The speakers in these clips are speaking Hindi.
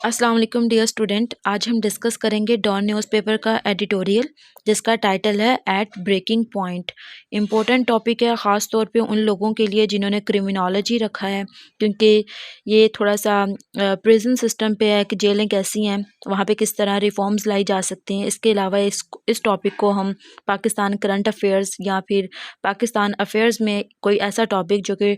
अस्सलाम वालेकुम डियर स्टूडेंट। आज हम डिस्कस करेंगे डॉन न्यूज़पेपर का एडिटोरियल जिसका टाइटल है at breaking point. Important topic है ख़ास तौर पे उन लोगों के लिए जिन्होंने क्रिमिनोलॉजी रखा है, क्योंकि ये थोड़ा सा प्रिजन सिस्टम पे है कि जेलें कैसी हैं, वहाँ पे किस तरह रिफॉर्म्स लाई जा सकती हैं। इसके अलावा इस टॉपिक को हम पाकिस्तान करंट अफेयर्स या फिर पाकिस्तान अफेयर्स में कोई ऐसा टॉपिक जो कि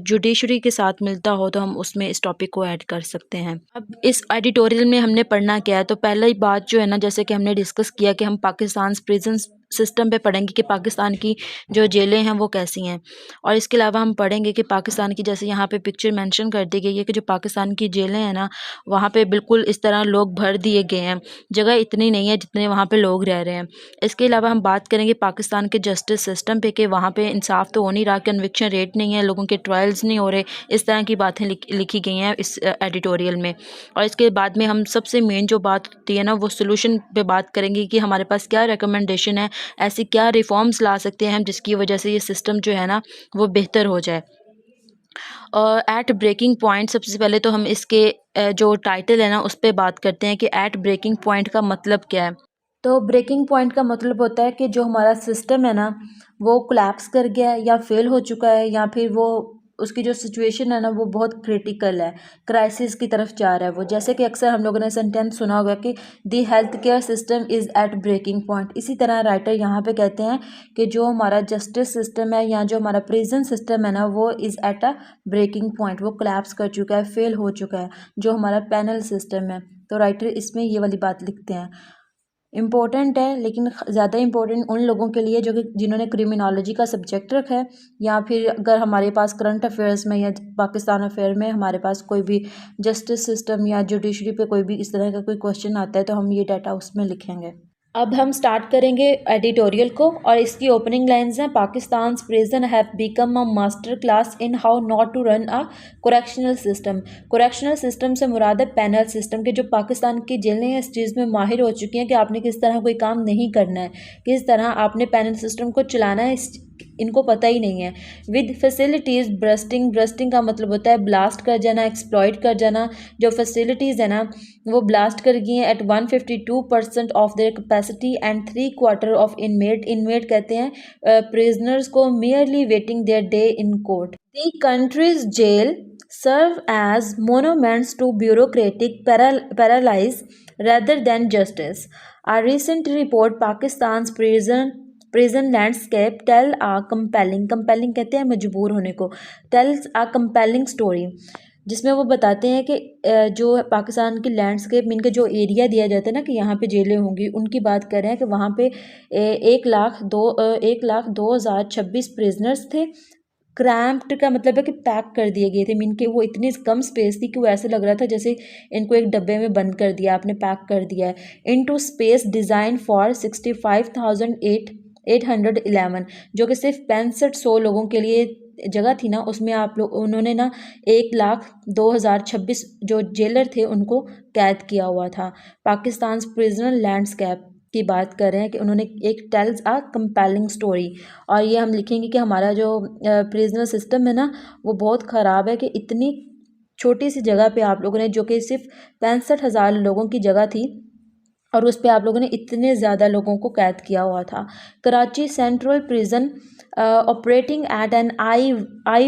जुडिशरी के साथ मिलता हो तो हम उसमें इस टॉपिक को ऐड कर सकते हैं। अब इस एडिटोरियल में हमने पढ़ना क्या है, तो पहला ही बात जो है ना, जैसे कि हमने डिस्कस किया कि हम पाकिस्तान प्रिजन सिस्टम पे पढ़ेंगे कि पाकिस्तान की जो जेलें हैं वो कैसी हैं, और इसके अलावा हम पढ़ेंगे कि पाकिस्तान की, जैसे यहाँ पे पिक्चर मेंशन कर दी गई है कि जो पाकिस्तान की जेलें हैं ना, वहाँ पे बिल्कुल इस तरह लोग भर दिए गए हैं, जगह इतनी नहीं है जितने वहाँ पे लोग रह रहे हैं। इसके अलावा हम बात करेंगे पाकिस्तान के जस्टिस सिस्टम पे कि वहाँ पे इंसाफ तो हो नहीं रहा, कन्विक्शन रेट नहीं है, लोगों के ट्रायल्स नहीं हो रहे। इस तरह की बातें लिखी गई हैं इस एडिटोरियल में। और इसके बाद में हम सबसे मेन जो बात होती है ना, वो सोल्यूशन पे बात करेंगे कि हमारे पास क्या रिकमेंडेशन है, ऐसी क्या रिफॉर्म्स ला सकते हैं हम जिसकी वजह से ये सिस्टम जो है ना वो बेहतर हो जाए। और एट ब्रेकिंग पॉइंट, सबसे पहले तो हम इसके जो टाइटल है ना उस पर बात करते हैं कि एट ब्रेकिंग पॉइंट का मतलब क्या है। तो ब्रेकिंग पॉइंट का मतलब होता है कि जो हमारा सिस्टम है ना वो कोलैप्स कर गया है या फेल हो चुका है, या फिर वो उसकी जो सिचुएशन है ना वो बहुत क्रिटिकल है, क्राइसिस की तरफ जा रहा है वो। जैसे कि अक्सर हम लोगों ने सेंटेंस सुना होगा कि the health care system is at breaking point. इसी तरह राइटर यहाँ पे कहते हैं कि जो हमारा जस्टिस सिस्टम है या जो हमारा प्रिजन सिस्टम है ना वो is at a breaking point, वो कोलैप्स कर चुका है, फेल हो चुका है, जो हमारा पैनल सिस्टम है। तो राइटर इसमें ये वाली बात लिखते हैं। इम्पोर्टेंट है, लेकिन ज़्यादा इम्पोर्टेंट उन लोगों के लिए जो कि जिन्होंने क्रिमिनोलॉजी का सब्जेक्ट रखा है, या फिर अगर हमारे पास करंट अफेयर्स में या पाकिस्तान अफेयर में हमारे पास कोई भी जस्टिस सिस्टम या जुडिशरी पे कोई भी इस तरह का कोई क्वेश्चन आता है तो हम ये डाटा उसमें लिखेंगे। अब हम स्टार्ट करेंगे एडिटोरियल को, और इसकी ओपनिंग लाइंस हैं, Pakistan prison have become a master class in how not to run a correctional system. Correctional system से मुराद है पैनल सिस्टम के। जो पाकिस्तान की जेलें हैं इस चीज़ में माहिर हो चुकी हैं कि आपने किस तरह कोई काम नहीं करना है, किस तरह आपने पैनल सिस्टम को चलाना है, इनको पता ही नहीं है। विद फैसिलिटीज़ ब्रस्टिंग, ब्रस्टिंग का मतलब होता है ब्लास्ट कर जाना, एक्सप्लॉइट कर जाना। जो फैसिलिटीज़ है ना वो ब्लास्ट कर गई हैं at 152% of their capacity and 3/4 of inmate. Inmate कहते हैं प्रिजनर्स को, merely waiting their day in court. The country's jail serve as monuments to bureaucratic paralysis rather than justice. A recent report, Pakistan's prison landscape, tell a compelling कहते हैं मजबूर होने को, tells a compelling story, जिसमें वो बताते हैं कि जो पाकिस्तान की लैंडस्केप में इनका जो एरिया दिया जाता है ना कि यहाँ पे जेलें होंगी, उनकी बात कर रहे हैं कि वहाँ पे 1,02,26 प्रिजनर्स थे। क्रैम्प्ड का मतलब है कि पैक कर दिए गए थे, मीन के वो इतनी कम स्पेस थी कि वो ऐसे लग रहा था जैसे इनको एक डब्बे में बंद कर दिया, आपने पैक कर दिया है। इनटू स्पेस डिज़ाइन फॉर 65,811, जो कि सिर्फ 6500 लोगों के लिए जगह थी ना, उसमें आप लोग उन्होंने ना 1,02,026 जो जेलर थे उनको कैद किया हुआ था। पाकिस्तान प्रिजनर लैंडस्केप की बात कर रहे हैं कि उन्होंने एक टेल्स अ कंपेलिंग स्टोरी, और ये हम लिखेंगे कि हमारा जो प्रिजनर सिस्टम है ना वो बहुत ख़राब है कि इतनी छोटी सी जगह पे आप लोगों ने, जो कि सिर्फ 65,000 लोगों की जगह थी, और उस पर आप लोगों ने इतने ज़्यादा लोगों को कैद किया हुआ था। Karachi central prison operating at an eye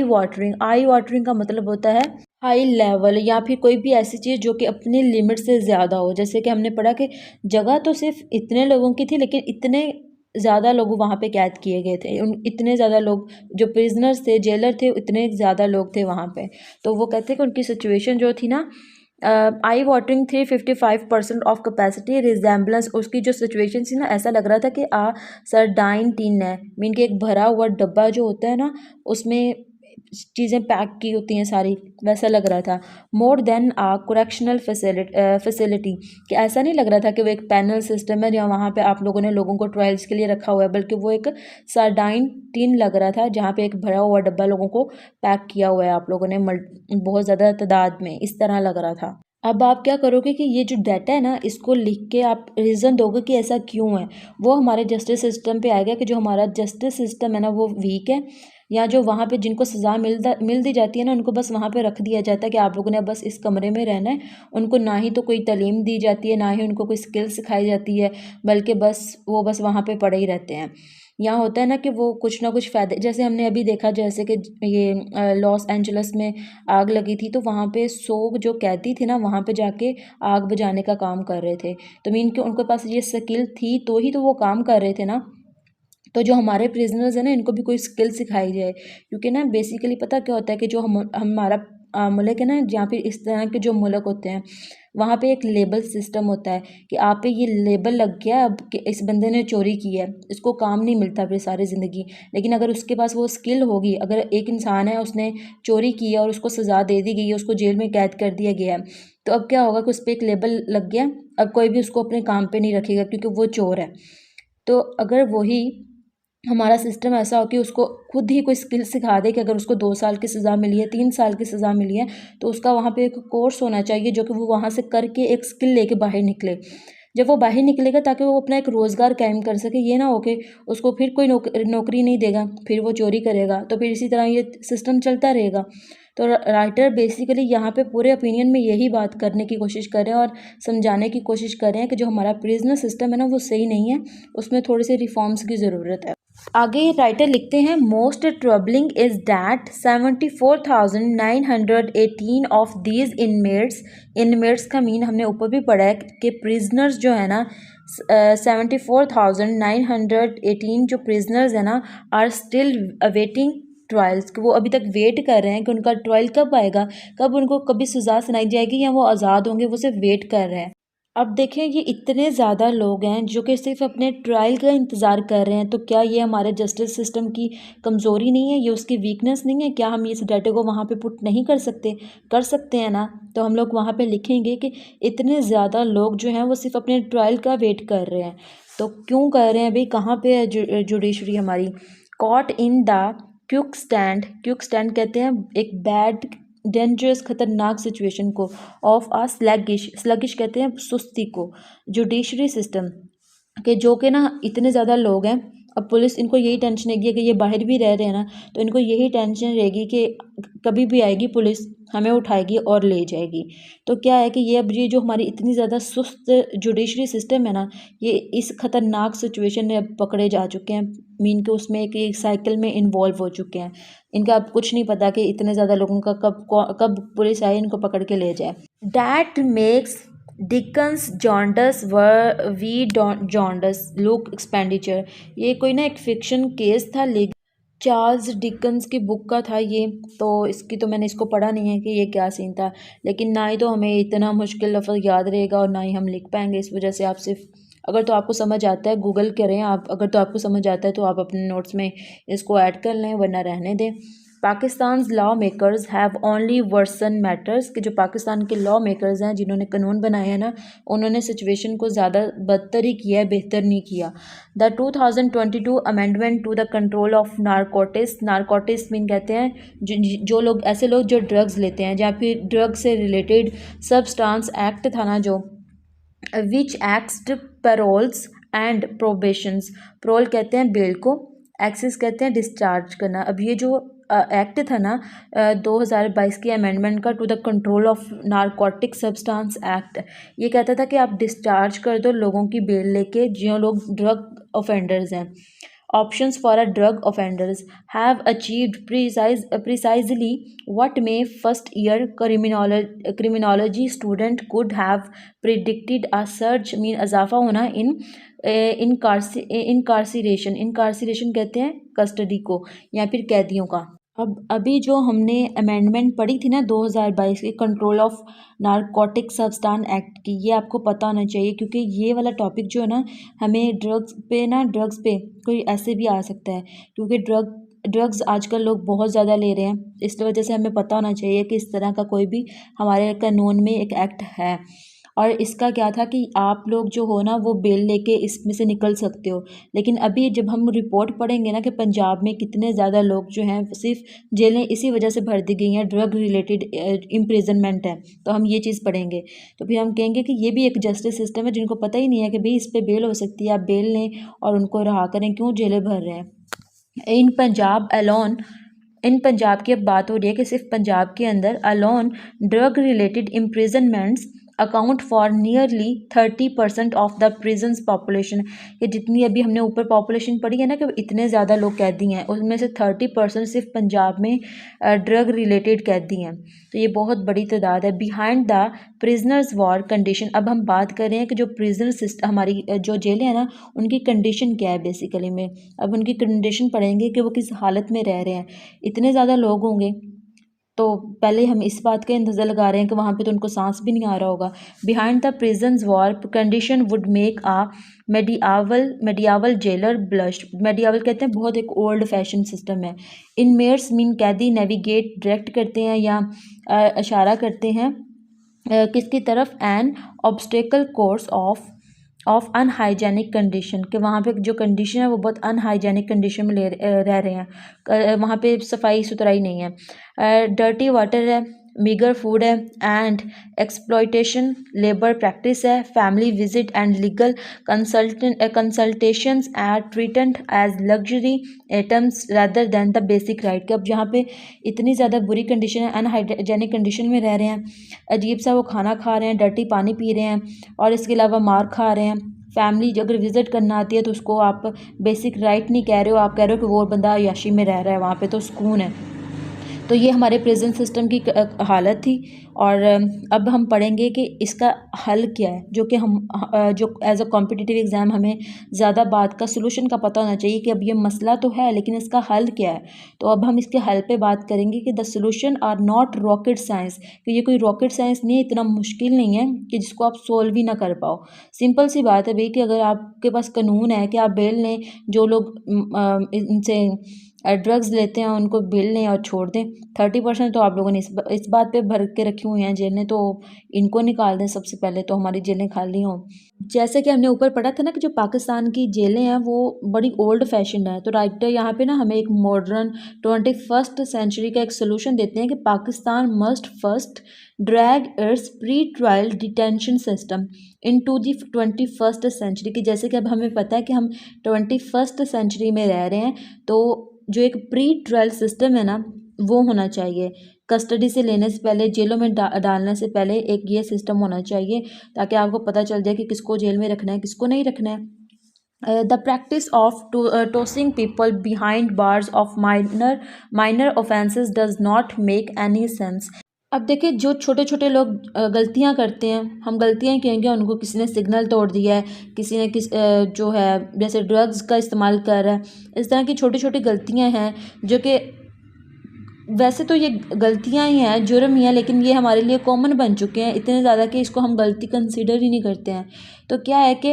watering का मतलब होता है हाई लेवल, या फिर कोई भी ऐसी चीज़ जो कि अपनी लिमिट से ज़्यादा हो। जैसे कि हमने पढ़ा कि जगह तो सिर्फ इतने लोगों की थी, लेकिन इतने ज़्यादा लोग वहाँ पे कैद किए गए थे, उन इतने ज़्यादा लोग जो प्रिजनर्स थे, जेलर थे, इतने ज़्यादा लोग थे वहाँ पे। तो वो कहते हैं कि उनकी सिचुएशन जो थी ना, आई वाटरिंग थी 55% ऑफ कैपेसिटी रिजेंबलेंस, उसकी जो सिचुएशन थी ना ऐसा लग रहा था कि सरडाइन टीन है, मीन कि एक भरा हुआ डब्बा जो होता है ना उसमें चीज़ें पैक की होती हैं सारी, वैसा लग रहा था। मोर देन आ कोरेक्शनल फैसिलिटी, कि ऐसा नहीं लग रहा था कि वो एक पैनल सिस्टम है जहाँ वहाँ पे आप लोगों ने लोगों को ट्रायल्स के लिए रखा हुआ है, बल्कि वो एक सार्डाइन टीन लग रहा था जहाँ पे एक भरा हुआ डब्बा लोगों को पैक किया हुआ है आप लोगों ने बहुत ज़्यादा तादाद में, इस तरह लग रहा था। अब आप क्या करोगे कि ये जो डाटा है ना इसको लिख के आप रीज़न दोगे कि ऐसा क्यों है। वो हमारे जस्टिस सिस्टम पे आएगा कि जो हमारा जस्टिस सिस्टम है ना वो वीक है, या जो वहाँ पे जिनको सज़ा मिल दी जाती है ना, उनको बस वहाँ पे रख दिया जाता है कि आप लोगों ने बस इस कमरे में रहना है। उनको ना ही तो कोई तालीम दी जाती है, ना ही उनको कोई स्किल सिखाई जाती है, बल्कि बस वहाँ पे पड़े ही रहते हैं। यहाँ होता है ना कि वो कुछ ना कुछ फ़ायदे, जैसे हमने अभी देखा, जैसे कि ये लॉस एंजल्स में आग लगी थी, तो वहाँ पे 100 जो कैदी थे ना, वहाँ पे जाके आग बुझाने का काम कर रहे थे। तो मीन कि उनके पास ये स्किल थी तो ही तो वो काम कर रहे थे ना। तो जो हमारे प्रिजनर्स हैं ना, इनको भी कोई स्किल सिखाई जाए, क्योंकि ना बेसिकली पता क्या होता है कि जो हमारा मुल्क है ना, जहाँ फिर इस तरह के जो मुल्क होते हैं, वहाँ पे एक लेबल सिस्टम होता है कि आप पे ये लेबल लग गया अब कि इस बंदे ने चोरी की है, इसको काम नहीं मिलता फिर सारी ज़िंदगी। लेकिन अगर उसके पास वो स्किल होगी, अगर एक इंसान है उसने चोरी की है और उसको सज़ा दे दी गई है, उसको जेल में कैद कर दिया गया है, तो अब क्या होगा कि उस पर एक लेबल लग गया, अब कोई भी उसको अपने काम पे नहीं रखेगा क्योंकि वो चोर है। तो अगर वही हमारा सिस्टम ऐसा हो कि उसको खुद ही कोई स्किल सिखा दे कि अगर उसको 2 साल की सज़ा मिली है, 3 साल की सज़ा मिली है, तो उसका वहाँ पे एक कोर्स होना चाहिए जो कि वो वहाँ से करके एक स्किल लेके बाहर निकले। जब वो बाहर निकलेगा ताकि वो अपना एक रोज़गार कायम कर सके, ये ना हो कि उसको फिर कोई नौकरी नहीं देगा, फिर वो चोरी करेगा, तो फिर इसी तरह ये सिस्टम चलता रहेगा। तो राइटर बेसिकली यहाँ पे पूरे ओपिनियन में यही बात करने की कोशिश कर रहे हैं और समझाने की कोशिश कर रहे हैं कि जो हमारा प्रिजनर सिस्टम है ना, वो सही नहीं है, उसमें थोड़े से रिफॉर्म्स की ज़रूरत है। आगे राइटर लिखते हैं, most troubling is that 74,918 of these inmates का मीन हमने ऊपर भी पढ़ा है कि प्रिजनर्स जो है ना, 74,918 जो प्रिजनर्स है ना, आर स्टिल अवेटिंग ट्रायल्स, कि वो अभी तक वेट कर रहे हैं कि उनका ट्रायल कब आएगा, कब उनको कभी सज़ा सुनाई जाएगी या वो आज़ाद होंगे, वो सिर्फ वेट कर रहे हैं। अब देखें, ये इतने ज़्यादा लोग हैं जो कि सिर्फ अपने ट्रायल का इंतज़ार कर रहे हैं, तो क्या ये हमारे जस्टिस सिस्टम की कमज़ोरी नहीं है, ये उसकी वीकनेस नहीं है? क्या हम इस डाटे को वहाँ पे पुट नहीं कर सकते? कर सकते हैं ना। तो हम लोग वहाँ पे लिखेंगे कि इतने ज़्यादा लोग जो हैं वो सिर्फ अपने ट्रायल का वेट कर रहे हैं। तो क्यों कर रहे हैं भाई? कहाँ पे है जुडिशरी हमारी? Caught in the quick stand कहते हैं एक बैड डेंजरस खतरनाक सिचुएशन को, ऑफ आ स्लगिश कहते हैं सुस्ती को, जुडिशरी सिस्टम के, जो कि ना इतने ज़्यादा लोग हैं। अब पुलिस, इनको यही टेंशन रहेगी कि ये बाहर भी रह रहे हैं ना, तो इनको यही टेंशन रहेगी कि कभी भी आएगी पुलिस, हमें उठाएगी और ले जाएगी। तो क्या है कि ये जो हमारी इतनी ज़्यादा सुस्त जुडिशरी सिस्टम है ना, ये इस खतरनाक सिचुएशन में अब पकड़े जा चुके हैं, मीन के उसमें एक साइकिल में इन्वॉल्व हो चुके हैं। इनका अब कुछ नहीं पता कि इतने ज़्यादा लोगों का कब पुलिस आए इनको पकड़ के ले जाए। That makes dickens jaundice we jaundice look expenditure, ये कोई ना एक फिक्शन केस था, लेकिन चार्ल्स डिकन्स की बुक का था ये, तो मैंने इसको पढ़ा नहीं है कि ये क्या सीन था, लेकिन ना ही तो हमें इतना मुश्किल लफ्ज़ याद रहेगा और ना ही हम लिख पाएंगे। इस वजह से आप सिर्फ, अगर तो आपको समझ आता है गूगल करें आप, अगर तो आपको समझ आता है तो आप अपने नोट्स में इसको ऐड कर लें, वरना रहने दें। Pakistan law makers have only worsened matters, कि जो पाकिस्तान के लॉ मेकर्स हैं जिन्होंने कानून बनाए हैं ना, उन्होंने सिचुएशन को ज़्यादा बदतर ही किया है, बेहतर नहीं किया। The 2022 amendment to the control of narcotics mean कहते हैं जो लोग, ऐसे लोग जो ड्रग्स लेते हैं या फिर ड्रग से रिलेटेड सब्सटेंस एक्ट था ना, जो विच एक्ट पैरोल्स एंड प्रोबेशंस, प्रोल कहते हैं बेल को, एक्सेस कहते हैं डिस्चार्ज करना। अब ये जो एक्ट था ना 2022 की अमेंडमेंट का, to the control of narcotic substance act, ये कहता था कि आप डिस्चार्ज कर दो लोगों की बेल लेके जो लोग ड्रग ऑफेंडर्स हैं। Options for a drug offenders have achieved precisely what may first year criminology student could have predicted, a surge mean इजाफा होना in incarceration कहते हैं कस्टडी को या फिर कैदियों का। अब अभी जो हमने अमेंडमेंट पढ़ी थी ना 2022 की, control of narcotic substance act की, ये आपको पता होना चाहिए, क्योंकि ये वाला टॉपिक जो है ना, हमें ड्रग्स पे कोई ऐसे भी आ सकता है, क्योंकि ड्रग्स आजकल लोग बहुत ज़्यादा ले रहे हैं, इस वजह से हमें पता होना चाहिए कि इस तरह का कोई भी हमारे कानून में एक एक्ट है। और इसका क्या था कि आप लोग जो हो ना, वो बेल लेके इसमें से निकल सकते हो। लेकिन अभी जब हम रिपोर्ट पढ़ेंगे ना कि पंजाब में कितने ज़्यादा लोग जो हैं सिर्फ जेलें इसी वजह से भर दी गई हैं, ड्रग रिलेटेड इम्प्रिजनमेंट है, तो हम ये चीज़ पढ़ेंगे, तो फिर हम कहेंगे कि ये भी एक जस्टिस सिस्टम है जिनको पता ही नहीं है कि भाई इस पर बेल हो सकती है, आप बेल लें और उनको रहा करें, क्यों जेलें भर रहे हैं। इन पंजाब अलोन इन पंजाब की अब बात हो रही है कि सिर्फ पंजाब के अंदर alone drug related imprisonments account for nearly 30% of the prisons population. ये जितनी अभी हमने ऊपर पॉपुलेशन पढ़ी है ना कि इतने ज़्यादा लोग कैदी हैं, उसमें से 30% सिर्फ पंजाब में ड्रग रिलेटेड कैदी हैं। तो ये बहुत बड़ी तादाद है। Behind the prisoners war condition, अब हम बात कर रहे हैं कि जो प्रिजनर सिस्टम हमारी जो जेलें हैं ना उनकी कंडीशन क्या है बेसिकली में। अब उनकी कंडीशन पढ़ेंगे कि वो किस हालत में रह रहे हैं। इतने ज़्यादा लोग होंगे तो पहले हम इस बात का अंदाज़ा लगा रहे हैं कि वहाँ पे तो उनको सांस भी नहीं आ रहा होगा। Behind the prisons war condition would make a medieval jailer blush. Medieval कहते हैं बहुत एक ओल्ड फैशन सिस्टम है। इन मेयर्स मीन कैदी नेविगेट डायरेक्ट करते हैं या इशारा करते हैं किसकी तरफ, an obstacle course of unhygienic condition, कि वहाँ पे जो कंडीशन है वो बहुत अनहाइजेनिक कंडीशन में रह रहे हैं, वहाँ पे सफाई सुथराई नहीं है, डर्टी वाटर है, मीगर फूड है, एंड एक्सप्लॉयटेशन लेबर प्रैक्टिस है, family visit and legal consultations are treated as luxury items rather than the basic right. कि अब जहाँ पे इतनी ज़्यादा बुरी कंडीशन है, अनहाइजेनिक कंडीशन में रह रहे हैं, अजीब सा वो खाना खा रहे हैं, डर्टी पानी पी रहे हैं और इसके अलावा मार खा रहे हैं। फैमिली अगर विज़िट करना आती है तो उसको आप बेसिक राइट नहीं कह रहे हो, आप कह रहे हो कि वो बंदा अय्याशी में रह रहा है, वहाँ पे तो सुकून है। तो ये हमारे प्रेजेंट सिस्टम की हालत थी। और अब हम पढ़ेंगे कि इसका हल क्या है, जो कि हम जो एज अ कॉम्पिटिटिव एग्ज़ाम हमें ज़्यादा बात का सोल्यूशन का पता होना चाहिए कि अब ये मसला तो है लेकिन इसका हल क्या है। तो अब हम इसके हल पे बात करेंगे कि the solution are not rocket science, कि ये कोई रॉकेट साइंस नहीं है, इतना मुश्किल नहीं है कि जिसको आप सोल्व ही ना कर पाओ। सिंपल सी बात है भाई कि अगर आपके पास कानून है कि आप बेल लें, जो लोग इनसे ड्रग्स लेते हैं उनको बेल लें और छोड़ दें। 30% तो आप लोगों ने इस बात पे भर के रखी हुई हैं जेलें, तो इनको निकाल दें सबसे पहले, तो हमारी जेलें खाली हों। जैसे कि हमने ऊपर पढ़ा था ना कि जो पाकिस्तान की जेलें हैं वो बड़ी ओल्ड फैशन है, तो राइटर यहाँ पे ना हमें एक मॉडर्न 21st सेंचुरी का एक सोल्यूशन देते हैं कि Pakistan must first drag its pre trial detention system into the 21st century. की जैसे कि अब हमें पता है कि हम 21st सेंचुरी में रह रहे हैं, तो जो एक प्री ट्रायल सिस्टम है ना वो होना चाहिए। कस्टडी से लेने से पहले, जेलों में डालने से पहले एक ये सिस्टम होना चाहिए ताकि आपको पता चल जाए कि किसको जेल में रखना है, किसको नहीं रखना है। The practice of tossing people behind bars of minor offences does not make any sense. अब देखिए जो छोटे छोटे लोग गलतियां करते हैं, हम गलतियां ही कहेंगे, उनको किसी ने सिग्नल तोड़ दिया है, किसी ने जो है जैसे ड्रग्स का इस्तेमाल कर रहा है, इस तरह की छोटी छोटी गलतियां हैं जो कि वैसे तो ये गलतियां ही हैं, जुर्म ही हैं, लेकिन ये हमारे लिए कॉमन बन चुके हैं इतने ज़्यादा कि इसको हम गलती कंसिडर ही नहीं करते हैं। तो क्या है कि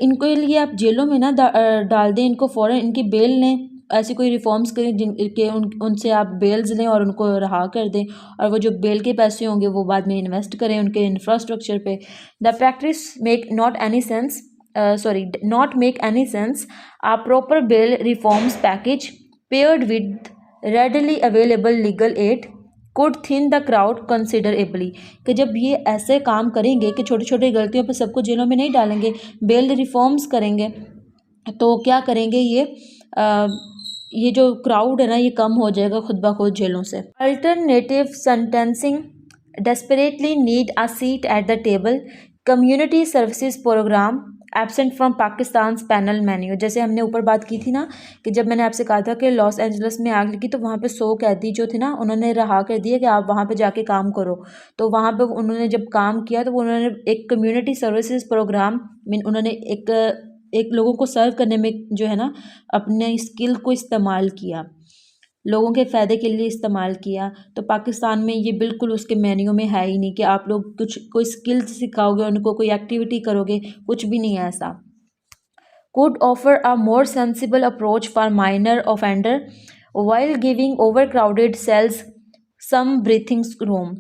इनको लिए आप जेलों में ना डाल दें, इनको फ़ौरन इनकी बेल लें, ऐसी कोई रिफॉर्म्स करें जिनके उनसे आप बेल्स लें और उनको रहा कर दें, और वो जो बेल के पैसे होंगे वो बाद में इन्वेस्ट करें उनके इंफ्रास्ट्रक्चर पे। The practice make not any sense not make any sense. A proper bail reforms package paired with readily available legal aid could thin the crowd considerably। कि जब ये ऐसे काम करेंगे कि छोटी छोटी गलतियों पर सबको जेलों में नहीं डालेंगे, बेल रिफॉर्म्स करेंगे, तो क्या करेंगे ये जो क्राउड है ना ये कम हो जाएगा खुद ब खुद जेलों से। Alternative sentencing desperately need a seat at the table. Community services programme absent from Pakistan penal menu. जैसे हमने ऊपर बात की थी ना कि जब मैंने आपसे कहा था कि लॉस एंजल्स में आग लगी तो वहाँ पे 100 कैदी जो थे ना उन्होंने रहा कर दिया कि आप वहाँ पे जाके काम करो। तो वहाँ पे उन्होंने जब काम किया तो उन्होंने एक कम्युनिटी सर्विसेज प्रोग्राम मीन उन्होंने एक लोगों को सर्व करने में जो है ना अपने स्किल को इस्तेमाल किया, लोगों के फ़ायदे के लिए इस्तेमाल किया। तो पाकिस्तान में ये बिल्कुल उसके मेन्यू में है ही नहीं कि आप लोग कुछ कोई स्किल्स सिखाओगे उनको, कोई एक्टिविटी करोगे, कुछ भी नहीं है ऐसा। could offer a more sensible approach for minor offender while giving overcrowded cells some breathing room।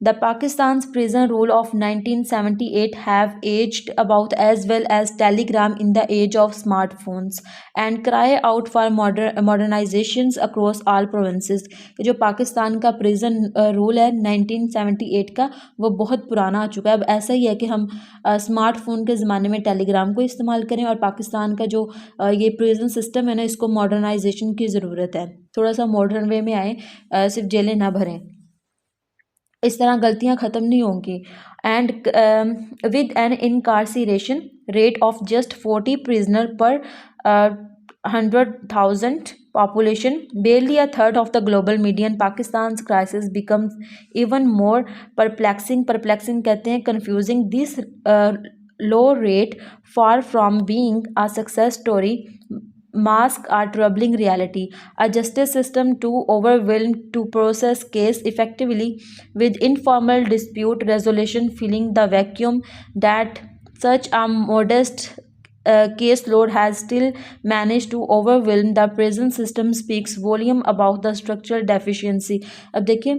The Pakistan's prison rule of 1978 have aged about as well as Telegram in the age of smartphones and cry out for modernizations across all provinces। जो पाकिस्तान का प्रिजन रूल है 1978 का, वो बहुत पुराना आ चुका है। अब ऐसा ही है कि हम स्मार्टफोन के ज़माने में टेलीग्राम को इस्तेमाल करें और पाकिस्तान का जो ये प्रिजन सिस्टम है ना, इसको मॉडर्नाइजेशन की ज़रूरत है। थोड़ा सा मॉडर्न वे में आए, सिर्फ जेलें ना भरें। इस तरह गलतियां ख़त्म नहीं होंगी। And with an incarceration rate of just 40 prisoner per 100,000 population, barely a third of the global median, Pakistan's crisis becomes even more perplexing कहते हैं confusing. This low rate, far from being a success story, mask a troubling reality. A justice system too overwhelmed to process case effectively, with informal dispute resolution filling the vacuum that such a modest caseload has still managed to overwhelm the prison system speaks volume about the structural deficiency. अब देखिए,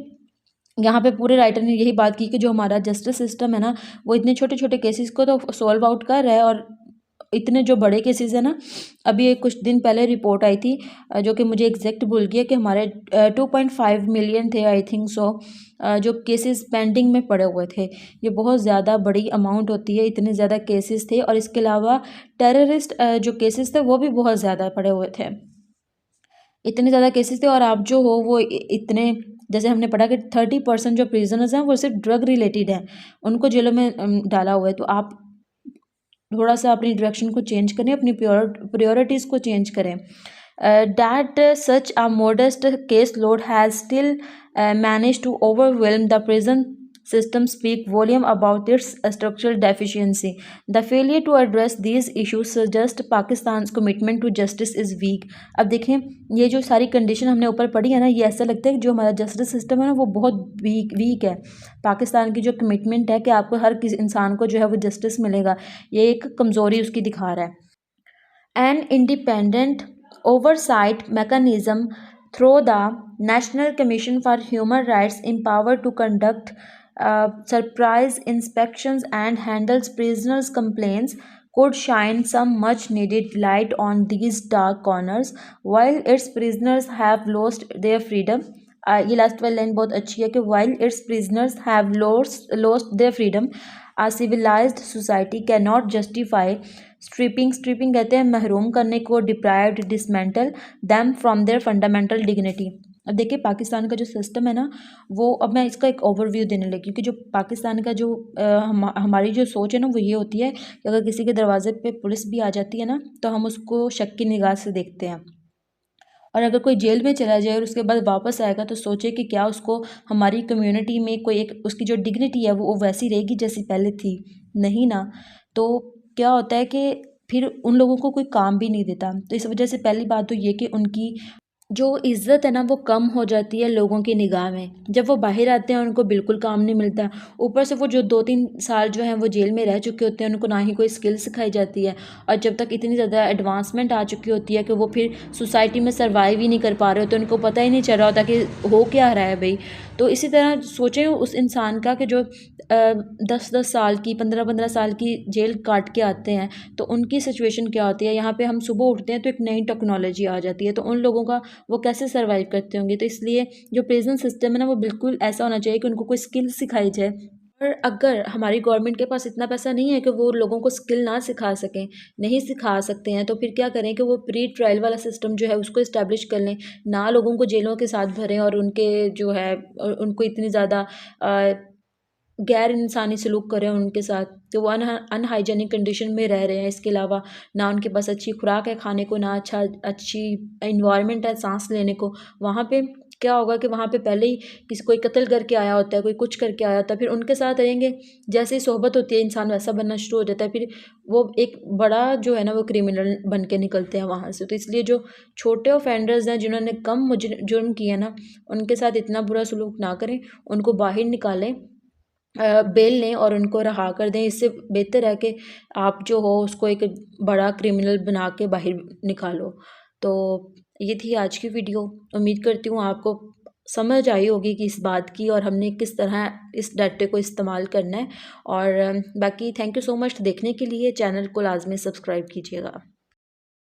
यहाँ पे पूरे राइटर ने यही बात की कि जो हमारा जस्टिस सिस्टम है ना, वो इतने छोटे छोटे केसेस को तो सॉल्व आउट कर रहा है, और इतने जो बड़े केसेस हैं ना, अभी एक कुछ दिन पहले रिपोर्ट आई थी जो कि मुझे एग्जैक्ट भूल गया कि हमारे 2.5 मिलियन थे आई थिंक सो, जो केसेस पेंडिंग में पड़े हुए थे। ये बहुत ज़्यादा बड़ी अमाउंट होती है, इतने ज़्यादा केसेस थे। और इसके अलावा टेररिस्ट जो केसेस थे वो भी बहुत ज़्यादा पड़े हुए थे, इतने ज़्यादा केसेस थे। और आप जो हो वो इतने, जैसे हमने पढ़ा कि 30% जो प्रिजनर्स हैं वो सिर्फ ड्रग रिलेटेड हैं, उनको जेलों में डाला हुआ है। तो आप थोड़ा सा अपनी डायरेक्शन को चेंज करें, अपनी प्रायोरिटीज़ को चेंज करें। That such a modest caseload has still managed to overwhelm the prison system speak volume about its structural deficiency. The failure to address these issues suggests Pakistan's commitment to justice is weak. अब देखें, ये जो सारी कंडीशन हमने ऊपर पढ़ी है ना, ये ऐसा लगता है कि जो हमारा जस्टिस सिस्टम है ना, वो बहुत वीक है। पाकिस्तान की जो कमिटमेंट है कि आपको हर किसी इंसान को जो है वो जस्टिस मिलेगा, ये एक कमज़ोरी उसकी दिखा रहा है। An independent oversight mechanism through the National Commission for Human Rights, empowered to conduct surprise inspections and handles prisoners' complaints, could shine some much needed light on these dark corners. While its prisoners have lost their freedom, ये लास्ट वाली लाइन बहुत अच्छी है कि while its prisoners have lost their freedom, a civilized society cannot justify stripping कहते हैं महरूम करने को, deprived, dismantle them from their fundamental dignity. अब देखिए, पाकिस्तान का जो सिस्टम है ना, वो, अब मैं इसका एक ओवरव्यू देने लगी, क्योंकि जो पाकिस्तान का जो हमारी जो सोच है ना, वो ये होती है कि अगर किसी के दरवाजे पे पुलिस भी आ जाती है ना, तो हम उसको शक की निगाह से देखते हैं। और अगर कोई जेल में चला जाए और उसके बाद वापस आएगा, तो सोचे कि क्या उसको हमारी कम्युनिटी में कोई एक उसकी जो डिग्निटी है वो वैसी रहेगी जैसी पहले थी? नहीं ना। तो क्या होता है कि फिर उन लोगों को कोई काम भी नहीं देता। तो इस वजह से पहली बात तो ये कि उनकी जो इज़्ज़त है ना, वो कम हो जाती है लोगों की निगाह में। जब वो बाहर आते हैं उनको बिल्कुल काम नहीं मिलता। ऊपर से वो जो 2-3 साल जो हैं वो जेल में रह चुके होते हैं, उनको ना ही कोई स्किल सिखाई जाती है। और जब तक इतनी ज़्यादा एडवांसमेंट आ चुकी होती है कि वो फिर सोसाइटी में सर्वाइव ही नहीं कर पा रहे होते, उनको पता ही नहीं चल रहा होता कि हो क्या रहा है भाई। तो इसी तरह सोचें उस इंसान का कि जो 10-10 साल की, 15-15 साल की जेल काट के आते हैं, तो उनकी सिचुएशन क्या होती है। यहाँ पे हम सुबह उठते हैं तो एक नई टेक्नोलॉजी आ जाती है, तो उन लोगों का वो कैसे सर्वाइव करते होंगे। तो इसलिए जो प्रिजन सिस्टम है ना, वो बिल्कुल ऐसा होना चाहिए कि उनको कोई स्किल सिखाई जाए। और अगर हमारी गवर्नमेंट के पास इतना पैसा नहीं है कि वो लोगों को स्किल ना सिखा सकें, नहीं सिखा सकते हैं, तो फिर क्या करें कि वो प्री ट्रायल वाला सिस्टम जो है उसको इस्टेब्लिश कर लें, ना लोगों को जेलों के साथ भरें और उनके जो है उनको इतनी ज़्यादा गैर इंसानी सलूक करें उनके साथ, तो वो अनहाइजेनिक कंडीशन में रह रहे हैं। इसके अलावा ना उनके पास अच्छी खुराक है खाने को, ना अच्छी इन्वायरमेंट है सांस लेने को। वहाँ पे क्या होगा कि वहाँ पे पहले ही कोई कत्ल करके आया होता है, कोई कुछ करके आया होता है, फिर उनके साथ रहेंगे, जैसे ही सोहबत होती है इंसान वैसा बनना शुरू हो जाता है, फिर वो एक बड़ा जो है ना वो क्रिमिनल बन के निकलते हैं वहाँ से। तो इसलिए जो छोटे ऑफेंडर्स हैं जिन्होंने कम जुर्म किए ना, उनके साथ इतना बुरा सलूक ना करें, उनको बाहर निकालें, बेल लें और उनको रहा कर दें। इससे बेहतर है कि आप जो हो उसको एक बड़ा क्रिमिनल बना के बाहर निकालो। तो ये थी आज की वीडियो। उम्मीद करती हूँ आपको समझ आई होगी कि इस बात की और हमने किस तरह इस डाटे को इस्तेमाल करना है। और बाकी थैंक यू सो मच देखने के लिए। चैनल को लाजमी सब्सक्राइब कीजिएगा।